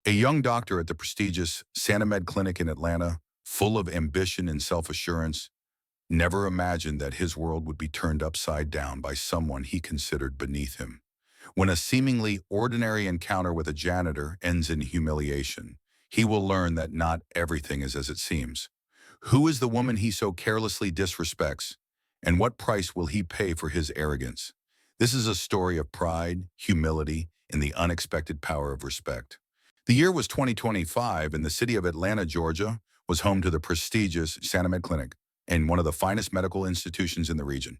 A young doctor at the prestigious SaniMed Clinic in Atlanta, full of ambition and self-assurance, never imagined that his world would be turned upside down by someone he considered beneath him. When a seemingly ordinary encounter with a janitor ends in humiliation, he will learn that not everything is as it seems. Who is the woman he so carelessly disrespects, and what price will he pay for his arrogance? This is a story of pride, humility, and the unexpected power of respect. The year was 2025, and the city of Atlanta, Georgia, was home to the prestigious SaniMed Clinic and one of the finest medical institutions in the region.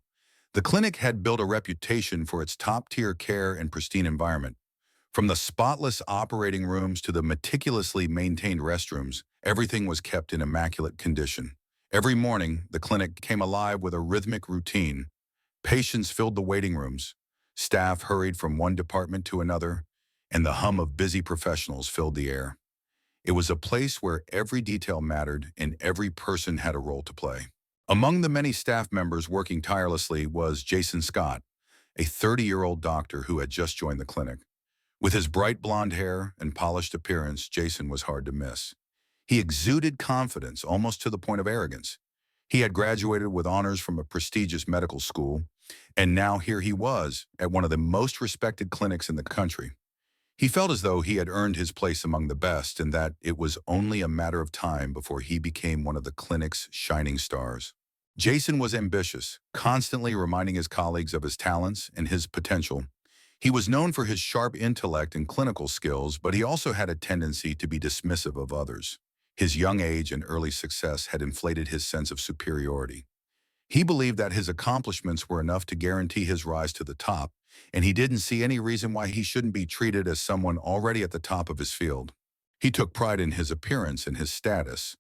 The clinic had built a reputation for its top-tier care and pristine environment. From the spotless operating rooms to the meticulously maintained restrooms, everything was kept in immaculate condition. Every morning, the clinic came alive with a rhythmic routine. Patients filled the waiting rooms, staff hurried from one department to another, and the hum of busy professionals filled the air. It was a place where every detail mattered and every person had a role to play. Among the many staff members working tirelessly was Jason Scott, a 30-year-old doctor who had just joined the clinic. With his bright blonde hair and polished appearance, Jason was hard to miss. He exuded confidence, almost to the point of arrogance. He had graduated with honors from a prestigious medical school, and now here he was at one of the most respected clinics in the country. He felt as though he had earned his place among the best and that it was only a matter of time before he became one of the clinic's shining stars. Jason was ambitious, constantly reminding his colleagues of his talents and his potential. He was known for his sharp intellect and clinical skills, but he also had a tendency to be dismissive of others. His young age and early success had inflated his sense of superiority. He believed that his accomplishments were enough to guarantee his rise to the top, and he didn't see any reason why he shouldn't be treated as someone already at the top of his field. He took pride in his appearance and his status,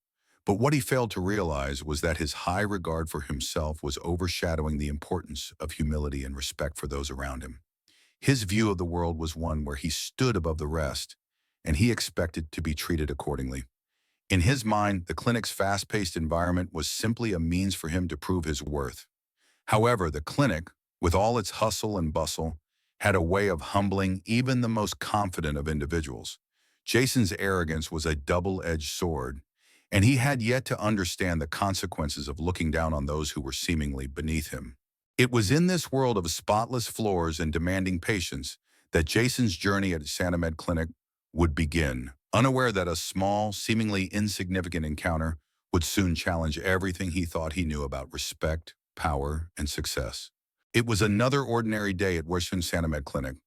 but what he failed to realize was that his high regard for himself was overshadowing the importance of humility and respect for those around him. His view of the world was one where he stood above the rest, and he expected to be treated accordingly. In his mind, the clinic's fast-paced environment was simply a means for him to prove his worth. However, the clinic, with all its hustle and bustle, had a way of humbling even the most confident of individuals. Jason's arrogance was a double-edged sword, and he had yet to understand the consequences of looking down on those who were seemingly beneath him. It was in this world of spotless floors and demanding patience that Jason's journey at SaniMed Clinic would begin, unaware that a small, seemingly insignificant encounter would soon challenge everything he thought he knew about respect, power, and success. It was another ordinary day at Washington SaniMed Clinic.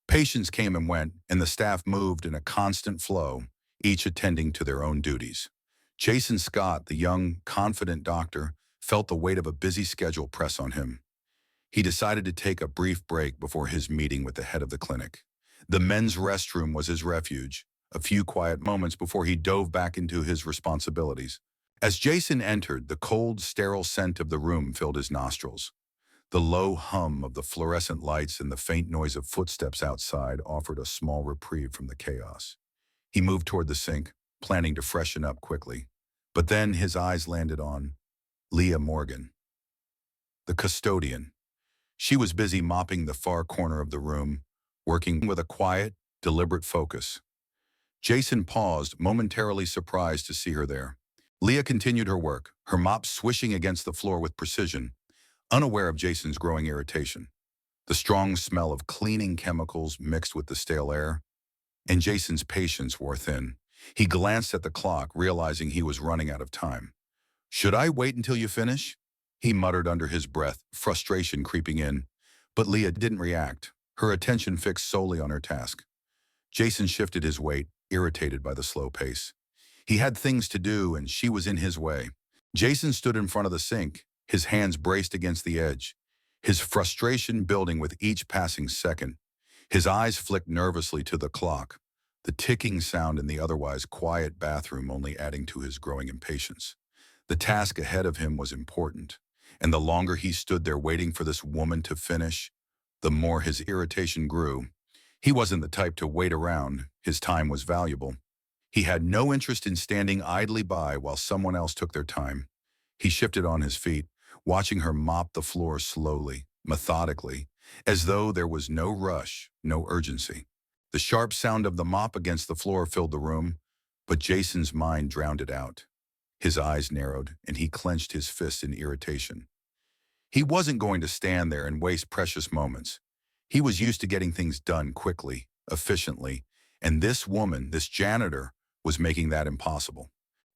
Patients came and went, and the staff moved in a constant flow, each attending to their own duties. Jason Scott, the young, confident doctor, felt the weight of a busy schedule press on him. He decided to take a brief break before his meeting with the head of the clinic. The men's restroom was his refuge, a few quiet moments before he dove back into his responsibilities. As Jason entered, the cold, sterile scent of the room filled his nostrils. The low hum of the fluorescent lights and the faint noise of footsteps outside offered a small reprieve from the chaos. He moved toward the sink, planning to freshen up quickly. But then his eyes landed on Leah Morgan, the custodian. She was busy mopping the far corner of the room, working with a quiet, deliberate focus. Jason paused, momentarily surprised to see her there. Leah continued her work, her mop swishing against the floor with precision, unaware of Jason's growing irritation. The strong smell of cleaning chemicals mixed with the stale air, and Jason's patience wore thin. He glanced at the clock, realizing he was running out of time. "Should I wait until you finish?" he muttered under his breath, frustration creeping in. But Leah didn't react, her attention fixed solely on her task. Jason shifted his weight, irritated by the slow pace. He had things to do, and she was in his way. Jason stood in front of the sink, his hands braced against the edge, his frustration building with each passing second. His eyes flicked nervously to the clock, the ticking sound in the otherwise quiet bathroom only adding to his growing impatience. The task ahead of him was important, and the longer he stood there waiting for this woman to finish, the more his irritation grew. He wasn't the type to wait around. His time was valuable. He had no interest in standing idly by while someone else took their time. He shifted on his feet, watching her mop the floor slowly, methodically, as though there was no rush, no urgency. The sharp sound of the mop against the floor filled the room, but Jason's mind drowned it out. His eyes narrowed, and he clenched his fists in irritation. He wasn't going to stand there and waste precious moments. He was used to getting things done quickly, efficiently, and this woman, this janitor, was making that impossible.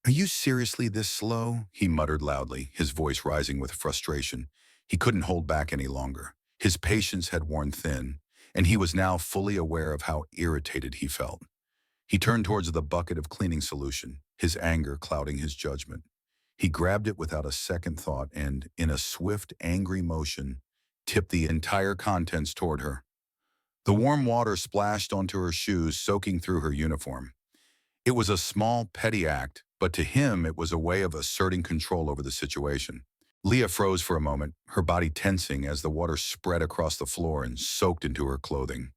"Are you seriously this slow?" he muttered loudly, his voice rising with frustration. He couldn't hold back any longer. His patience had worn thin, and he was now fully aware of how irritated he felt. He turned towards the bucket of cleaning solution, his anger clouding his judgment. He grabbed it without a second thought and, in a swift, angry motion, tipped the entire contents toward her. The warm water splashed onto her shoes, soaking through her uniform. It was a small, petty act, but to him it was a way of asserting control over the situation. Leah froze for a moment, her body tensing as the water spread across the floor and soaked into her clothing.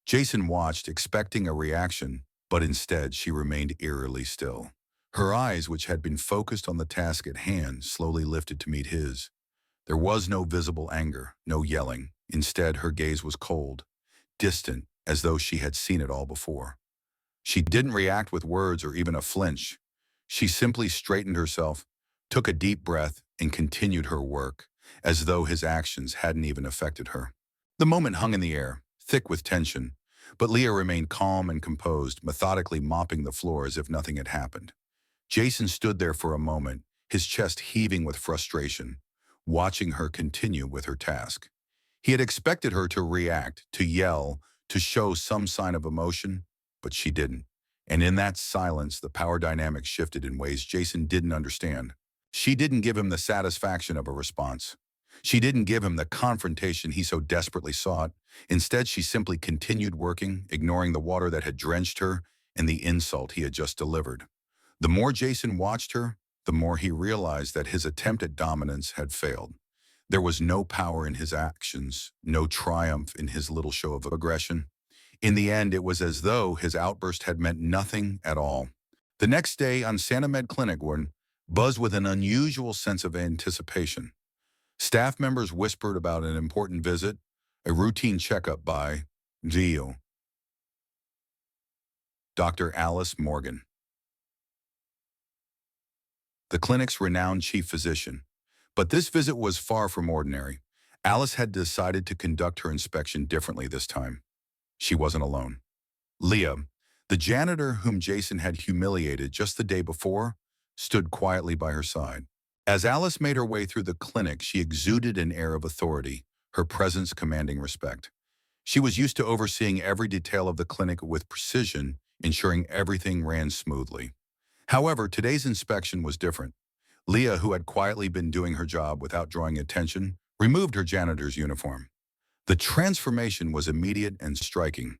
Jason watched, expecting a reaction, but instead she remained eerily still. Her eyes, which had been focused on the task at hand, slowly lifted to meet his. There was no visible anger, no yelling. Instead, her gaze was cold, distant, as though she had seen it all before. She didn't react with words or even a flinch. She simply straightened herself, took a deep breath, and continued her work, as though his actions hadn't even affected her. The moment hung in the air, thick with tension, but Leah remained calm and composed, methodically mopping the floor as if nothing had happened. Jason stood there for a moment, his chest heaving with frustration, watching her continue with her task. He had expected her to react, to yell, to show some sign of emotion, but she didn't. And in that silence, the power dynamic shifted in ways Jason didn't understand. She didn't give him the satisfaction of a response. She didn't give him the confrontation he so desperately sought. Instead, she simply continued working, ignoring the water that had drenched her and the insult he had just delivered. The more Jason watched her, the more he realized that his attempt at dominance had failed. There was no power in his actions, no triumph in his little show of aggression. In the end, it was as though his outburst had meant nothing at all. The next day on SaniMed Clinic Ward buzzed with an unusual sense of anticipation. Staff members whispered about an important visit, a routine checkup by Dr. Alice Morgan, the clinic's renowned chief physician. But this visit was far from ordinary. Alice had decided to conduct her inspection differently this time. She wasn't alone. Leah, the janitor whom Jason had humiliated just the day before, stood quietly by her side. As Alice made her way through the clinic, she exuded an air of authority, her presence commanding respect. She was used to overseeing every detail of the clinic with precision, ensuring everything ran smoothly. However, today's inspection was different. Leah, who had quietly been doing her job without drawing attention, removed her janitor's uniform. The transformation was immediate and striking.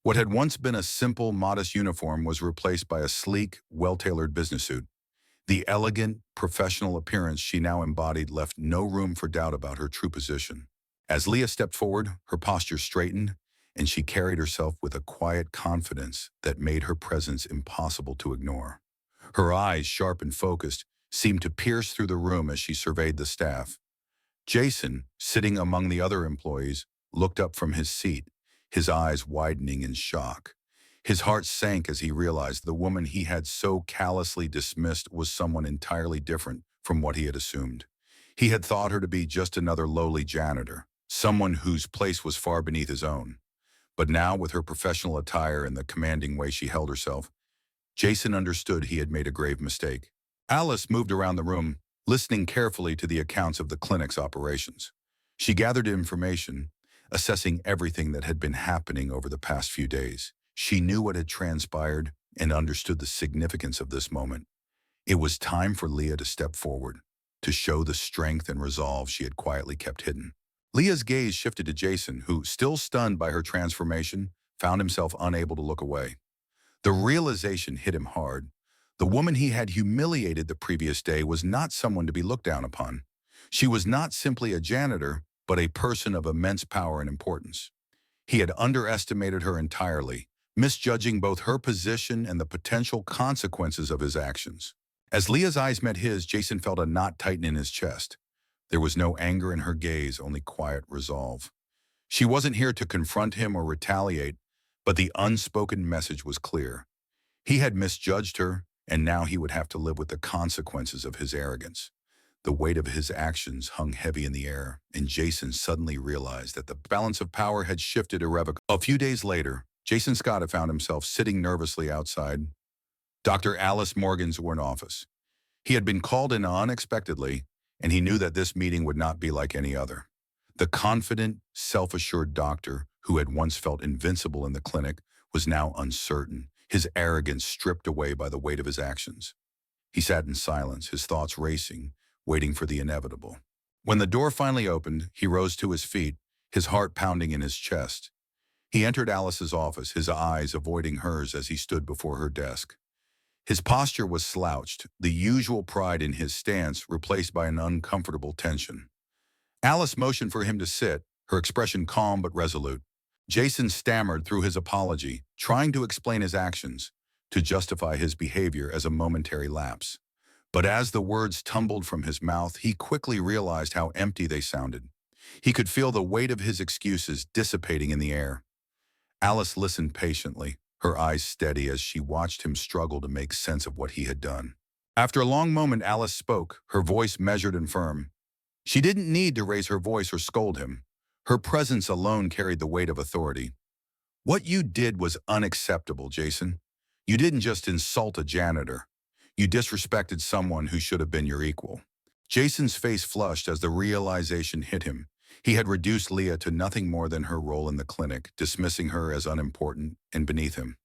What had once been a simple, modest uniform was replaced by a sleek, well-tailored business suit. The elegant, professional appearance she now embodied left no room for doubt about her true position. As Leah stepped forward, her posture straightened, and she carried herself with a quiet confidence that made her presence impossible to ignore. Her eyes, sharp and focused, seemed to pierce through the room as she surveyed the staff. Jason, sitting among the other employees, looked up from his seat, his eyes widening in shock. His heart sank as he realized the woman he had so callously dismissed was someone entirely different from what he had assumed. He had thought her to be just another lowly janitor, someone whose place was far beneath his own. But now, with her professional attire and the commanding way she held herself, Jason understood he had made a grave mistake. Alice moved around the room, listening carefully to the accounts of the clinic's operations. She gathered information, assessing everything that had been happening over the past few days. She knew what had transpired and understood the significance of this moment. It was time for Leah to step forward, to show the strength and resolve she had quietly kept hidden. Leah's gaze shifted to Jason, who, still stunned by her transformation, found himself unable to look away. The realization hit him hard. The woman he had humiliated the previous day was not someone to be looked down upon. She was not simply a janitor, but a person of immense power and importance. He had underestimated her entirely, misjudging both her position and the potential consequences of his actions. As Leah's eyes met his, Jason felt a knot tighten in his chest. There was no anger in her gaze, only quiet resolve. She wasn't here to confront him or retaliate, But the unspoken message was clear. He had misjudged her, and now he would have to live with the consequences of his arrogance. The weight of his actions hung heavy in the air, and Jason suddenly realized that the balance of power had shifted irrevocably. A few days later, Jason Scott had found himself sitting nervously outside Dr. Alice Morgan's office. He had been called in unexpectedly, and he knew that this meeting would not be like any other. The confident, self-assured doctor, who had once felt invincible in the clinic, was now uncertain, his arrogance stripped away by the weight of his actions. He sat in silence, his thoughts racing, waiting for the inevitable. When the door finally opened, he rose to his feet, his heart pounding in his chest. He entered Alice's office, his eyes avoiding hers as he stood before her desk. His posture was slouched, the usual pride in his stance replaced by an uncomfortable tension. Alice motioned for him to sit, her expression calm but resolute. Jason stammered through his apology, trying to explain his actions, to justify his behavior as a momentary lapse. But as the words tumbled from his mouth, he quickly realized how empty they sounded. He could feel the weight of his excuses dissipating in the air. Alice listened patiently, her eyes steady as she watched him struggle to make sense of what he had done. After a long moment, Alice spoke, her voice measured and firm. She didn't need to raise her voice or scold him. Her presence alone carried the weight of authority. What you did was unacceptable, Jason. You didn't just insult a janitor. You disrespected someone who should have been your equal. Jason's face flushed as the realization hit him. He had reduced Leah to nothing more than her role in the clinic, dismissing her as unimportant and beneath him.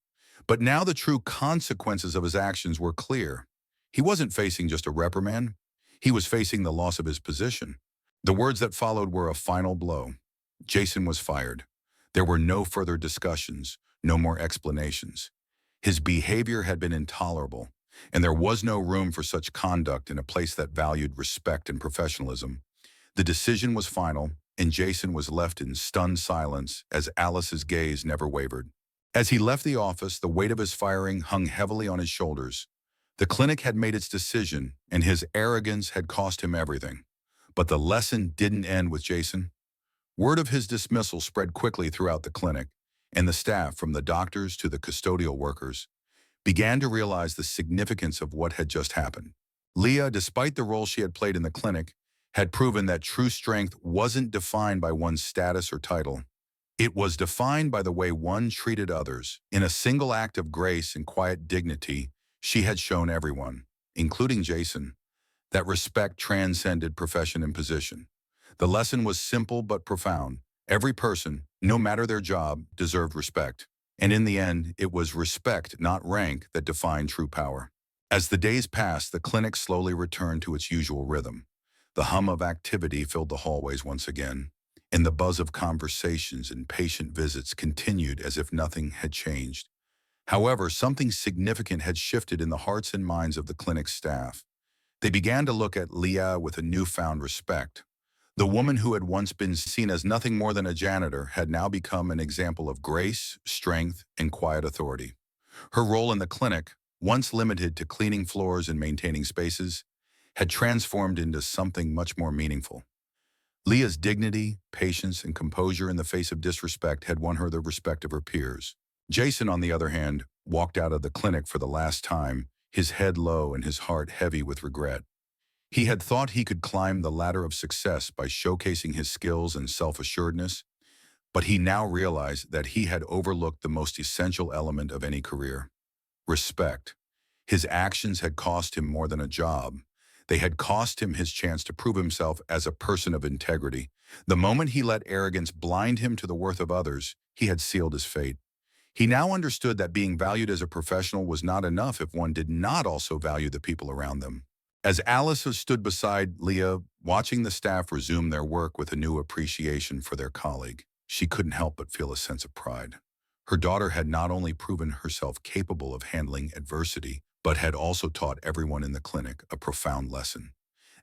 But now the true consequences of his actions were clear. He wasn't facing just a reprimand. He was facing the loss of his position. The words that followed were a final blow. Jason was fired. There were no further discussions, no more explanations. His behavior had been intolerable, and there was no room for such conduct in a place that valued respect and professionalism. The decision was final, and Jason was left in stunned silence as Alice's gaze never wavered. As he left the office, the weight of his firing hung heavily on his shoulders. The clinic had made its decision, and his arrogance had cost him everything. But the lesson didn't end with Jason. Word of his dismissal spread quickly throughout the clinic, and the staff, from the doctors to the custodial workers, began to realize the significance of what had just happened. Leah, despite the role she had played in the clinic, had proven that true strength wasn't defined by one's status or title. It was defined by the way one treated others. In a single act of grace and quiet dignity, she had shown everyone, including Jason, that respect transcended profession and position. The lesson was simple but profound. Every person, no matter their job, deserved respect. And in the end, it was respect, not rank, that defined true power. As the days passed, the clinic slowly returned to its usual rhythm. The hum of activity filled the hallways once again, and the buzz of conversations and patient visits continued as if nothing had changed. However, something significant had shifted in the hearts and minds of the clinic's staff. They began to look at Leah with a newfound respect. The woman who had once been seen as nothing more than a janitor had now become an example of grace, strength, and quiet authority. Her role in the clinic, once limited to cleaning floors and maintaining spaces, had transformed into something much more meaningful. Leah's dignity, patience, and composure in the face of disrespect had won her the respect of her peers. Jason, on the other hand, walked out of the clinic for the last time, his head low and his heart heavy with regret. He had thought he could climb the ladder of success by showcasing his skills and self-assuredness, but he now realized that he had overlooked the most essential element of any career: respect. His actions had cost him more than a job. They had cost him his chance to prove himself as a person of integrity. The moment he let arrogance blind him to the worth of others, he had sealed his fate. He now understood that being valued as a professional was not enough if one did not also value the people around them. As Alice stood beside Leah, watching the staff resume their work with a new appreciation for their colleague, she couldn't help but feel a sense of pride. Her daughter had not only proven herself capable of handling adversity, but had also taught everyone in the clinic a profound lesson.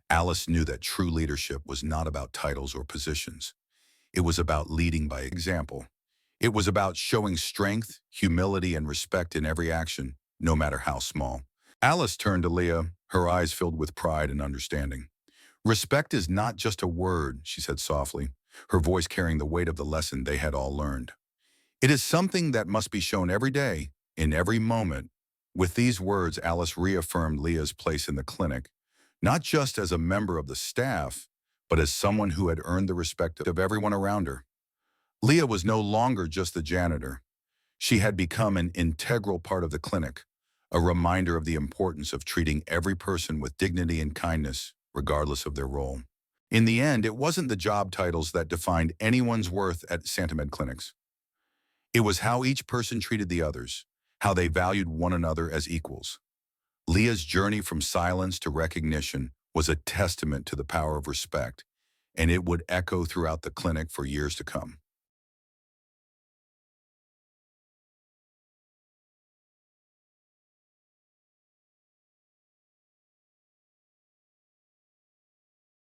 Alice knew that true leadership was not about titles or positions. It was about leading by example. It was about showing strength, humility, and respect in every action, no matter how small. Alice turned to Leah, her eyes filled with pride and understanding. "Respect is not just a word," she said softly, her voice carrying the weight of the lesson they had all learned. It is something that must be shown every day, in every moment. With these words, Alice reaffirmed Leah's place in the clinic, not just as a member of the staff, but as someone who had earned the respect of everyone around her. Leah was no longer just the janitor. She had become an integral part of the clinic, a reminder of the importance of treating every person with dignity and kindness, regardless of their role. In the end, it wasn't the job titles that defined anyone's worth at SantaMed clinics. It was how each person treated the others, how they valued one another as equals. Leah's journey from silence to recognition was a testament to the power of respect, and it would echo throughout the clinic for years to come.